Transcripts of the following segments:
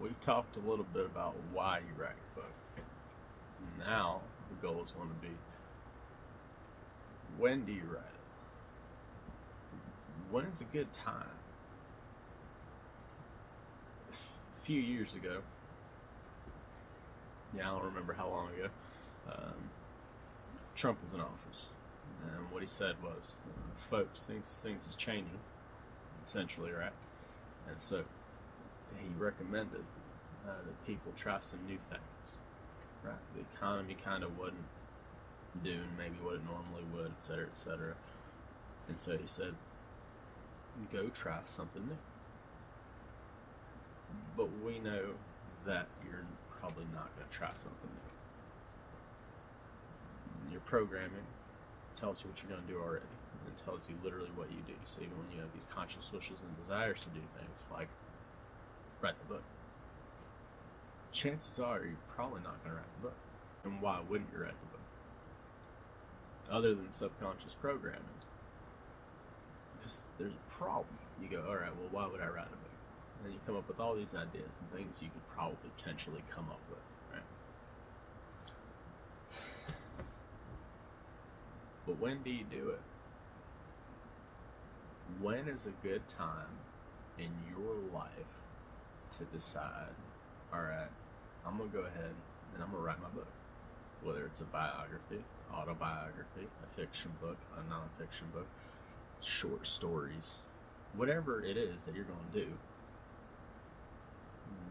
we've talked a little bit about why you write a book. Now, the goal is going to be, when do you write it? When's a good time? A few years ago, I don't remember how long ago, Trump was in office. And what he said was, folks, things is changing, essentially, right? And so he recommended that people try some new things, right? The economy kind of wasn't doing maybe what it normally would, et cetera, et cetera. And so he said, go try something new. But we know that you're probably not going to try something new. Your programming tells you what you're going to do already, and tells you literally what you do. So even when you have these conscious wishes and desires to do things like write the book, chances are you're probably not going to write the book. And why wouldn't you write the book? Other than subconscious programming. Because there's a problem. You go, alright, well, why would I write a book? And then you come up with all these ideas and things you could probably potentially come up with, right? But when do you do it? When is a good time in your life to decide, alright, I'm going to go ahead and I'm going to write my book? Whether it's a biography, autobiography, a fiction book, a non-fiction book, short stories, whatever it is that you're going to do,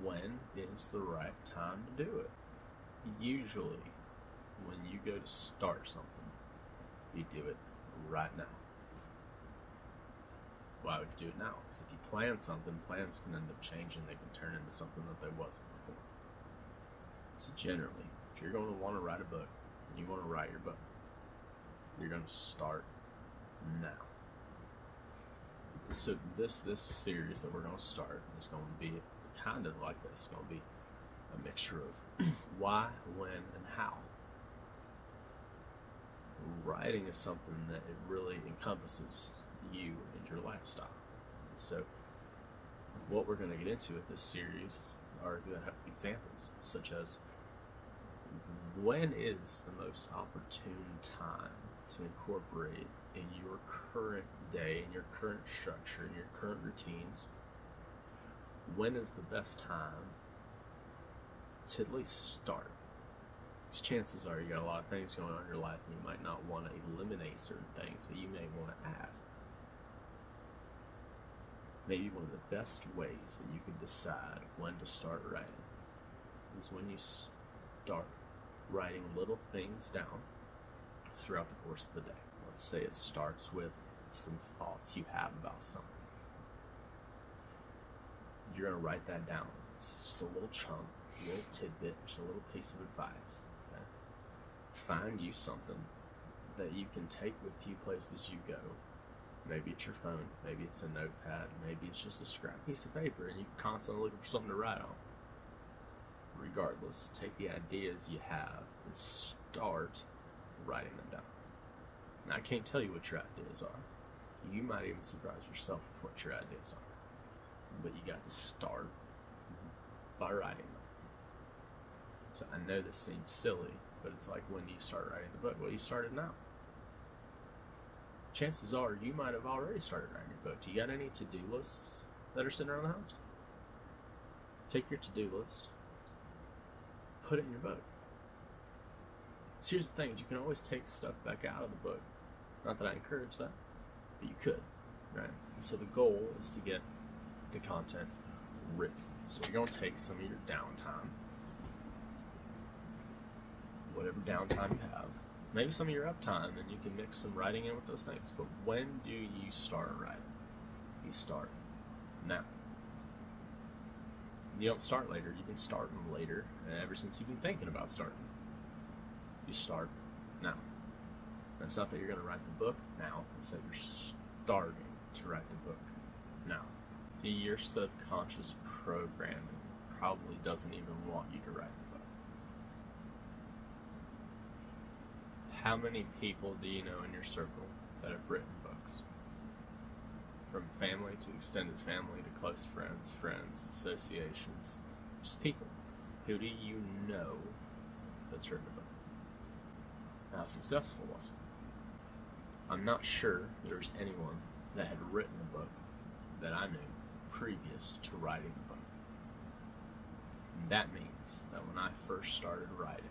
when is the right time to do it? Usually, when you go to start something, you do it right now. Why would you do it now? Because if you plan something, plans can end up changing. They can turn into something that they wasn't before. So generally, if you're going to want to write a book, and you want to write your book, you're going to start now. So this series that we're going to start is going to be kind of like this. It's going to be a mixture of why, when, and how. Writing is something that it really encompasses you and your lifestyle. So what we're going to get into with this series are going to have examples such as, when is the most opportune time to incorporate in your current day, in your current structure, in your current routines? When is the best time to at least start? Because chances are you got a lot of things going on in your life and you might not want to eliminate certain things, but you may want to add. Maybe one of the best ways that you can decide when to start writing is when you start writing little things down throughout the course of the day. Let's say it starts with some thoughts you have about something. You're going to write that down. It's just a little chunk, it's a little tidbit, just a little piece of advice. Okay? Find you something that you can take with you places you go. Maybe it's your phone, maybe it's a notepad, maybe it's just a scrap piece of paper and you're constantly looking for something to write on. Regardless, take the ideas you have and start writing them down. Now, I can't tell you what your ideas are. You might even surprise yourself with what your ideas are. But you got to start by writing them. So I know this seems silly, but it's like, when do you start writing the book? Well, you started now. Chances are you might have already started writing your book. Do you got any to-do lists that are sitting around the house? Take your to-do list, put it in your book. So here's the thing, you can always take stuff back out of the book. Not that I encourage that, but you could, right? So the goal is to get the content written. So you're going to take some of your downtime, whatever downtime you have, maybe some of your uptime, and you can mix some writing in with those things. But when do you start writing? You start now. You don't start later. You can start them later, and ever since you've been thinking about starting. You start now. And it's not that you're going to write the book now. It's that you're starting to write the book now. Your subconscious programming probably doesn't even want you to write the book. How many people do you know in your circle that have written books? From family to extended family to close friends, associations, Just people. Who do you know that's written a book? How successful was it? I'm not sure there's anyone that had written a book that I knew previous to writing the book. And that means that when I first started writing,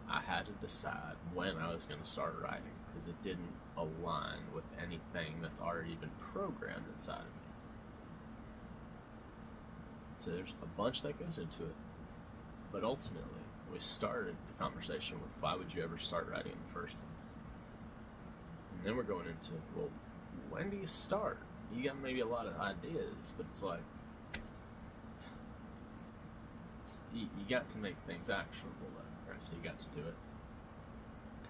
I had to decide when I was going to start writing because it didn't align with anything that's already been programmed inside of me. So there's a bunch that goes into it, but ultimately we started the conversation with why would you ever start writing in the first place? And then we're going into, well, when do you start? You got maybe a lot of ideas, but it's like you got to make things actionable though, right? So you got to do it.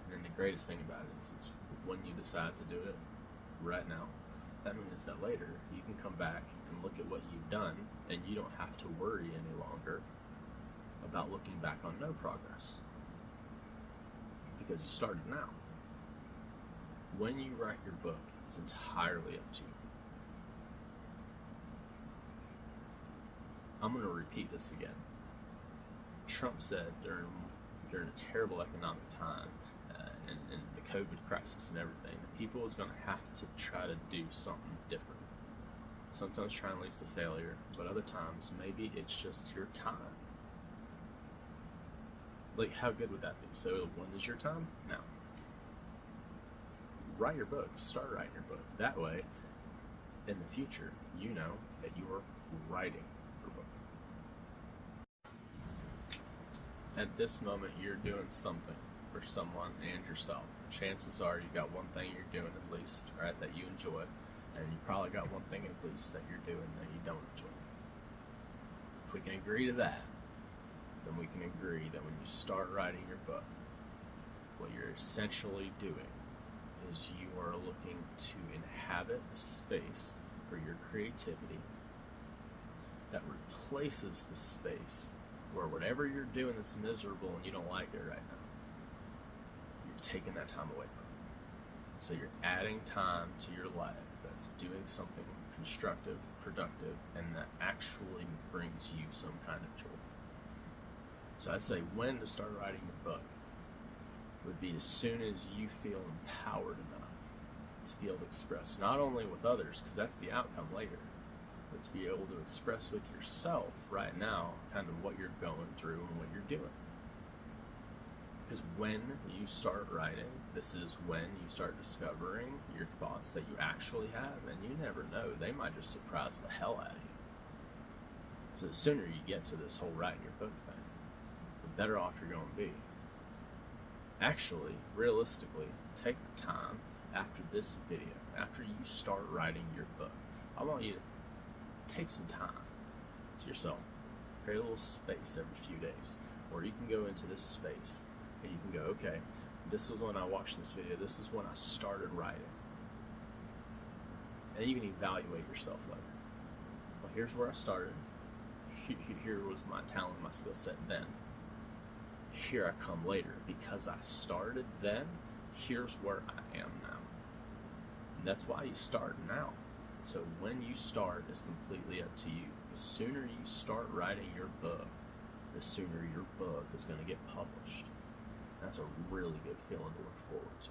And then the greatest thing about it is when you decide to do it right now, that means that later you can come back and look at what you've done and you don't have to worry any longer about looking back on no progress because you started now. When you write your book, it's entirely up to you. I'm going to repeat this again. Trump said during a terrible economic time and the COVID crisis and everything, that people is going to have to try to do something different. Sometimes trying leads to failure, but other times maybe it's just your time. Like, how good would that be? So when is your time? Now. Write your book. Start writing your book. That way, in the future, you know that you are writing your book. At this moment, you're doing something for someone and yourself. Chances are you got one thing you're doing at least, right, that you enjoy, and you probably got one thing at least that you're doing that you don't enjoy. If we can agree to that, then we can agree that when you start writing your book, what you're essentially doing is you are looking to inhabit a space for your creativity that replaces the space where whatever you're doing that's miserable and you don't like it right now, you're taking that time away from it. So you're adding time to your life that's doing something constructive, productive, and that actually brings you some kind of joy. So I'd say when to start writing your book would be as soon as you feel empowered enough to be able to express not only with others, because that's the outcome later, but to be able to express with yourself right now kind of what you're going through and what you're doing. Because when you start writing, this is when you start discovering your thoughts that you actually have, and you never know, they might just surprise the hell out of you. So the sooner you get to this whole writing your book thing, the better off you're going to be. Actually, realistically, take the time after this video, after you start writing your book, I want you to take some time to yourself. Create a little space every few days where you can go into this space and you can go, okay, this was when I watched this video, this is when I started writing. And you can evaluate yourself later. Well, here's where I started. Here was my talent, my skill set then. Here I come later. Because I started then, here's where I am now. And that's why you start now. So when you start is completely up to you. The sooner you start writing your book, the sooner your book is going to get published. That's a really good feeling to look forward to.